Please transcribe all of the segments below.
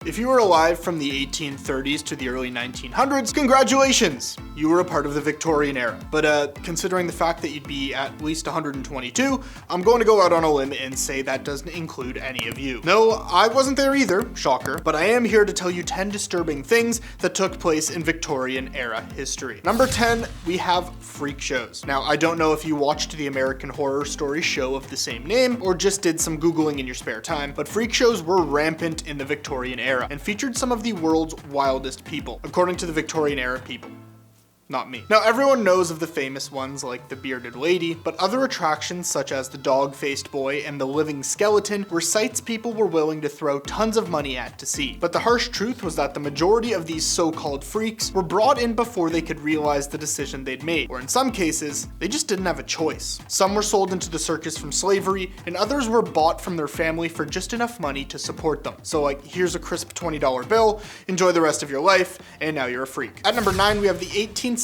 If you were alive from the 1830s to the early 1900s, congratulations! You were a part of the Victorian Era. But considering the fact that you'd be at least 122, I'm going to go out on a limb and say that doesn't include any of you. No, I wasn't there either, shocker, but I am here to tell you 10 disturbing things that took place in Victorian Era history. Number 10, we have freak shows. Now, I don't know if you watched the American Horror Story show of the same name, or just did some Googling in your spare time, but freak shows were rampant in the Victorian Era and featured some of the world's wildest people, according to the Victorian Era people. Not me. Now, everyone knows of the famous ones like the Bearded Lady, but other attractions such as the Dog-Faced Boy and the Living Skeleton were sights people were willing to throw tons of money at to see. But the harsh truth was that the majority of these so-called freaks were brought in before they could realize the decision they'd made, or in some cases, they just didn't have a choice. Some were sold into the circus from slavery, and others were bought from their family for just enough money to support them. So like, here's a crisp $20 bill, enjoy the rest of your life, and now you're a freak. At number 9, we have the 1862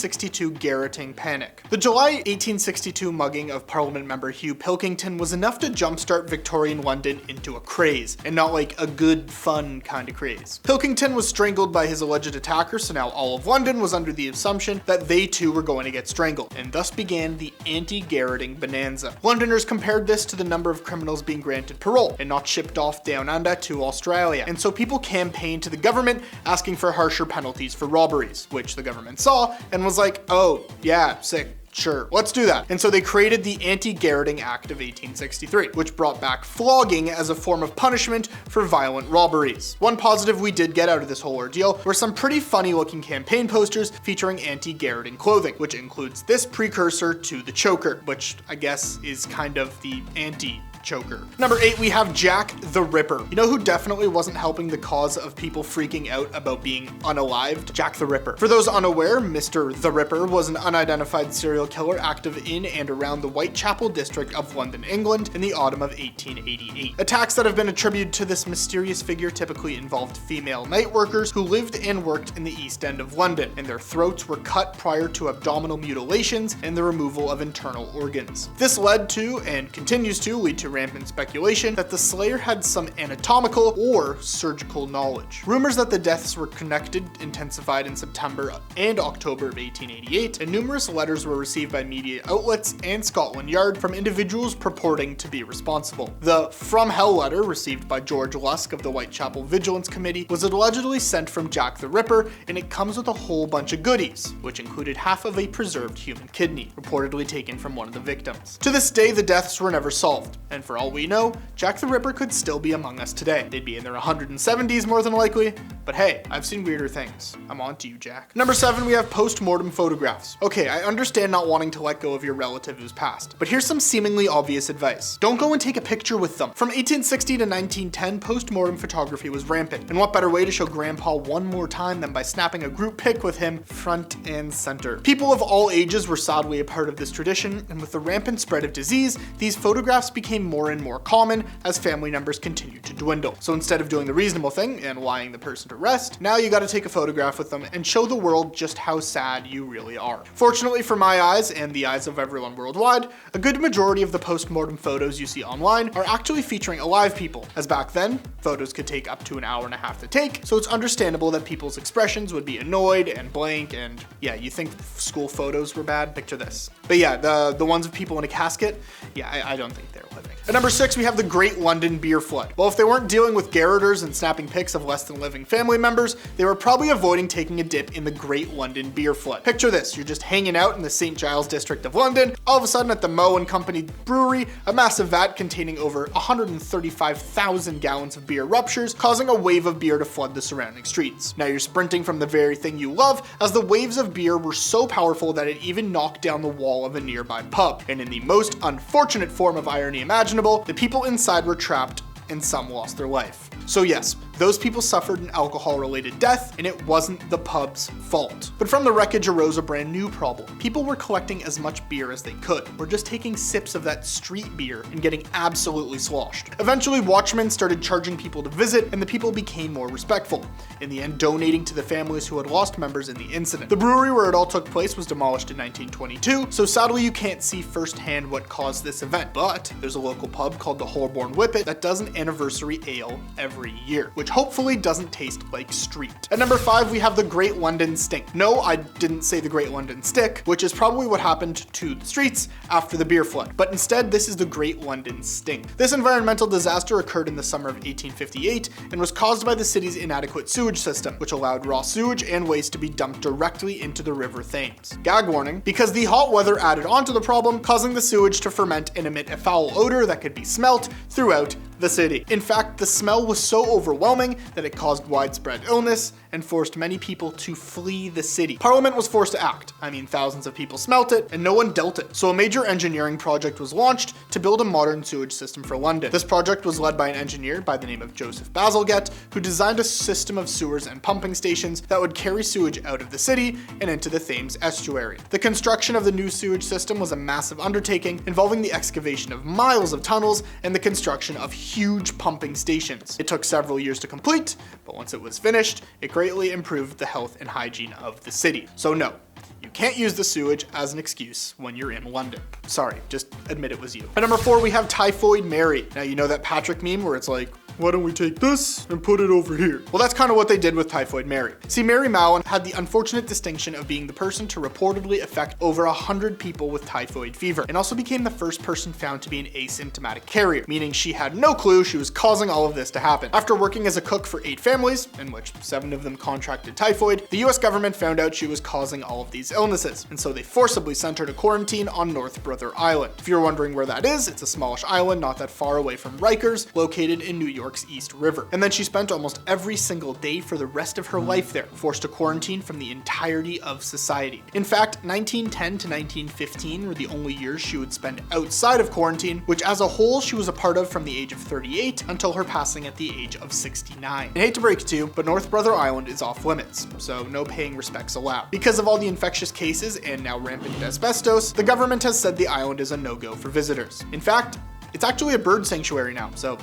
Garroting Panic. The July 1862 mugging of Parliament member Hugh Pilkington was enough to jumpstart Victorian London into a craze, and not like a good, fun kind of craze. Pilkington was strangled by his alleged attacker, so now all of London was under the assumption that they too were going to get strangled, and thus began the anti-garroting bonanza. Londoners compared this to the number of criminals being granted parole and not shipped off down under to Australia, and so people campaigned to the government asking for harsher penalties for robberies, which the government saw and was like, oh, yeah, sick. Sure, let's do that. And so they created the Anti-Garroting Act of 1863, which brought back flogging as a form of punishment for violent robberies. One positive we did get out of this whole ordeal were some pretty funny looking campaign posters featuring anti-garroting clothing, which includes this precursor to the choker, which I guess is kind of the anti-choker. Number 8, we have Jack the Ripper. You know who definitely wasn't helping the cause of people freaking out about being unalived? Jack the Ripper. For those unaware, Mr. the Ripper was an unidentified serial killer active in and around the Whitechapel district of London, England in the autumn of 1888. Attacks that have been attributed to this mysterious figure typically involved female night workers who lived and worked in the East End of London, and their throats were cut prior to abdominal mutilations and the removal of internal organs. This led to, and continues to lead to, rampant speculation that the slayer had some anatomical or surgical knowledge. Rumors that the deaths were connected intensified in September and October of 1888, and numerous letters were received by media outlets and Scotland Yard from individuals purporting to be responsible. The From Hell letter received by George Lusk of the Whitechapel Vigilance Committee was allegedly sent from Jack the Ripper, and it comes with a whole bunch of goodies, which included half of a preserved human kidney, reportedly taken from one of the victims. To this day, the deaths were never solved, and for all we know, Jack the Ripper could still be among us today. They'd be in their 170s more than likely, but hey, I've seen weirder things. I'm on to you, Jack. Number 7, we have post-mortem photographs. Okay, I understand not wanting to let go of your relative who's passed, but here's some seemingly obvious advice. Don't go and take a picture with them. From 1860 to 1910, post-mortem photography was rampant, and what better way to show Grandpa one more time than by snapping a group pic with him front and center. People of all ages were sadly a part of this tradition, and with the rampant spread of disease, these photographs became more and more common as family numbers continued to dwindle. So instead of doing the reasonable thing and lying the person to rest, now you gotta take a photograph with them and show the world just how sad you really are. Fortunately for my eyes and the eyes of everyone worldwide, a good majority of the post-mortem photos you see online are actually featuring alive people, as back then, photos could take up to an hour and a half to take, so it's understandable that people's expressions would be annoyed and blank, and yeah, you think school photos were bad? Picture this. But yeah, the ones of people in a casket, yeah, I don't think they're living. At number 6, we have the Great London Beer Flood. Well, if they weren't dealing with garroters and snapping pics of less than living family members, they were probably avoiding taking a dip in the Great London Beer Flood. Picture this, you're just hanging out in the St. Giles district of London, all of a sudden at the Moe and Company brewery, a massive vat containing over 135,000 gallons of beer ruptures, causing a wave of beer to flood the surrounding streets. Now you're sprinting from the very thing you love, as the waves of beer were so powerful that it even knocked down the wall of a nearby pub. And in the most unfortunate form of irony imaginable, the people inside were trapped and some lost their life. So yes, those people suffered an alcohol-related death, and it wasn't the pub's fault. But from the wreckage arose a brand new problem. People were collecting as much beer as they could, or just taking sips of that street beer and getting absolutely sloshed. Eventually, watchmen started charging people to visit, and the people became more respectful, in the end donating to the families who had lost members in the incident. The brewery where it all took place was demolished in 1922, so sadly you can't see firsthand what caused this event, but there's a local pub called the Holborn Whippet that does an anniversary ale every year, which which hopefully doesn't taste like street. At number 5, we have the Great London Stink. No, I didn't say the Great London Stick, which is probably what happened to the streets after the beer flood, but instead this is the Great London Stink. This environmental disaster occurred in the summer of 1858 and was caused by the city's inadequate sewage system, which allowed raw sewage and waste to be dumped directly into the River Thames. Gag warning, because the hot weather added on to the problem, causing the sewage to ferment and emit a foul odor that could be smelt throughout the city. In fact, the smell was so overwhelming that it caused widespread illness and forced many people to flee the city. Parliament was forced to act. I mean, thousands of people smelt it and no one dealt it. So a major engineering project was launched to build a modern sewage system for London. This project was led by an engineer by the name of Joseph Bazalgette, who designed a system of sewers and pumping stations that would carry sewage out of the city and into the Thames estuary. The construction of the new sewage system was a massive undertaking involving the excavation of miles of tunnels and the construction of huge pumping stations. It took several years to complete, but once it was finished, it greatly improved the health and hygiene of the city. So no, you can't use the sewage as an excuse when you're in London. Sorry, just admit it was you. At number 4, we have Typhoid Mary. Now you know that Patrick meme where it's like, why don't we take this and put it over here? Well, that's kind of what they did with Typhoid Mary. See, Mary Mallon had the unfortunate distinction of being the person to reportedly affect over 100 people with typhoid fever, and also became the first person found to be an asymptomatic carrier, meaning she had no clue she was causing all of this to happen. After working as a cook for 8 families, in which 7 of them contracted typhoid, the US government found out she was causing all of these illnesses, and so they forcibly sent her to quarantine on North Brother Island. If you're wondering where that is, it's a smallish island not that far away from Rikers, located in New York's East River. And then she spent almost every single day for the rest of her life there, forced to quarantine from the entirety of society. In fact, 1910 to 1915 were the only years she would spend outside of quarantine, which as a whole she was a part of from the age of 38 until her passing at the age of 69. I hate to break it to you, but North Brother Island is off limits, so no paying respects allowed. Because of all the infectious cases and now rampant asbestos, the government has said the island is a no-go for visitors. In fact, it's actually a bird sanctuary now, so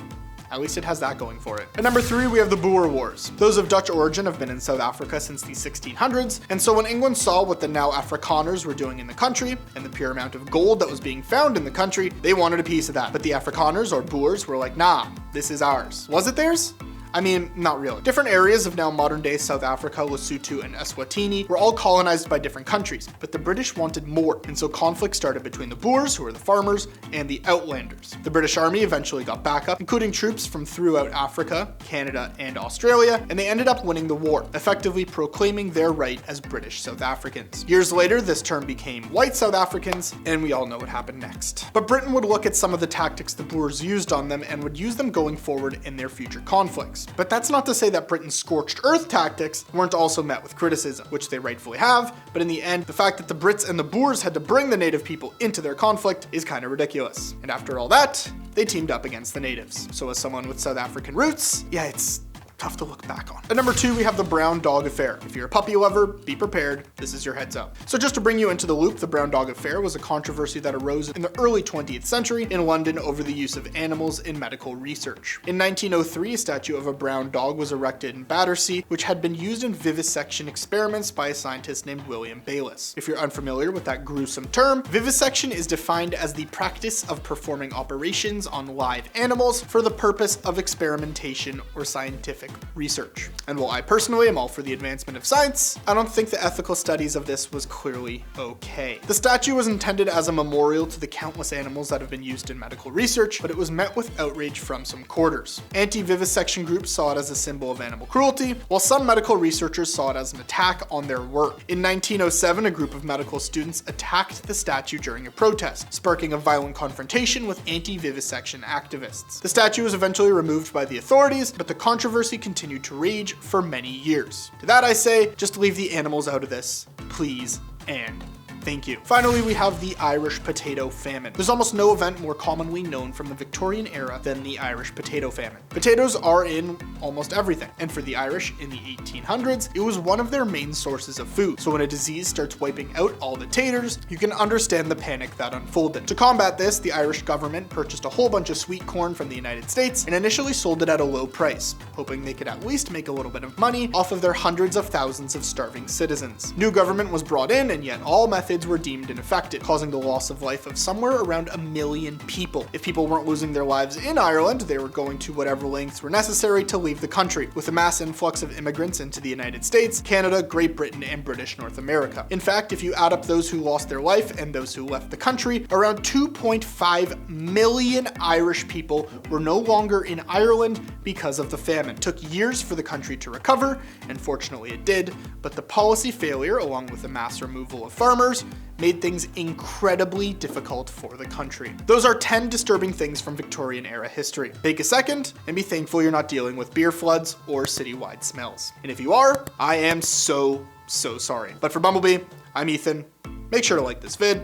at least it has that going for it. At number 3, we have the Boer Wars. Those of Dutch origin have been in South Africa since the 1600s, and so when England saw what the now Afrikaners were doing in the country, and the pure amount of gold that was being found in the country, they wanted a piece of that. But the Afrikaners, or Boers, were like, nah, this is ours. Was it theirs? I mean, not really. Different areas of now modern-day South Africa, Lesotho, and Eswatini were all colonized by different countries, but the British wanted more, and so conflict started between the Boers, who were the farmers, and the Outlanders. The British Army eventually got backup, including troops from throughout Africa, Canada, and Australia, and they ended up winning the war, effectively proclaiming their right as British South Africans. Years later, this term became White South Africans, and we all know what happened next. But Britain would look at some of the tactics the Boers used on them and would use them going forward in their future conflicts. But that's not to say that Britain's scorched earth tactics weren't also met with criticism, which they rightfully have, but in the end, the fact that the Brits and the Boers had to bring the native people into their conflict is kind of ridiculous. And after all that, they teamed up against the natives. So as someone with South African roots, yeah, it's tough to look back on. At number 2, we have the brown dog affair. If you're a puppy lover, be prepared. This is your heads up. So just to bring you into the loop, the brown dog affair was a controversy that arose in the early 20th century in London over the use of animals in medical research. In 1903, a statue of a brown dog was erected in Battersea, which had been used in vivisection experiments by a scientist named William Bayliss. If you're unfamiliar with that gruesome term, vivisection is defined as the practice of performing operations on live animals for the purpose of experimentation or scientific research. And while I personally am all for the advancement of science, I don't think the ethical studies of this was clearly okay. The statue was intended as a memorial to the countless animals that have been used in medical research, but it was met with outrage from some quarters. Anti-vivisection groups saw it as a symbol of animal cruelty, while some medical researchers saw it as an attack on their work. In 1907, a group of medical students attacked the statue during a protest, sparking a violent confrontation with anti-vivisection activists. The statue was eventually removed by the authorities, but the controversy continued to rage for many years. To that I say, just leave the animals out of this, please, and thank you. Finally, we have the Irish potato famine. There's almost no event more commonly known from the Victorian era than the Irish potato famine. Potatoes are in almost everything, and for the Irish in the 1800s, it was one of their main sources of food. So when a disease starts wiping out all the taters, you can understand the panic that unfolded. To combat this, the Irish government purchased a whole bunch of sweet corn from the United States and initially sold it at a low price, hoping they could at least make a little bit of money off of their hundreds of thousands of starving citizens. New government was brought in, and yet all methods methods were deemed ineffective, causing the loss of life of somewhere around 1 million people. If people weren't losing their lives in Ireland, they were going to whatever lengths were necessary to leave the country, with a mass influx of immigrants into the United States, Canada, Great Britain, and British North America. In fact, if you add up those who lost their life and those who left the country, around 2.5 million Irish people were no longer in Ireland because of the famine. It took years for the country to recover, and fortunately it did, but the policy failure, along with the mass removal of farmers, made things incredibly difficult for the country. Those are 10 disturbing things from Victorian era history. Take a second and be thankful you're not dealing with beer floods or citywide smells. And if you are, I am so sorry. But for Bumblebee, I'm Ethan. Make sure to like this vid,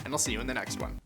and I'll see you in the next one.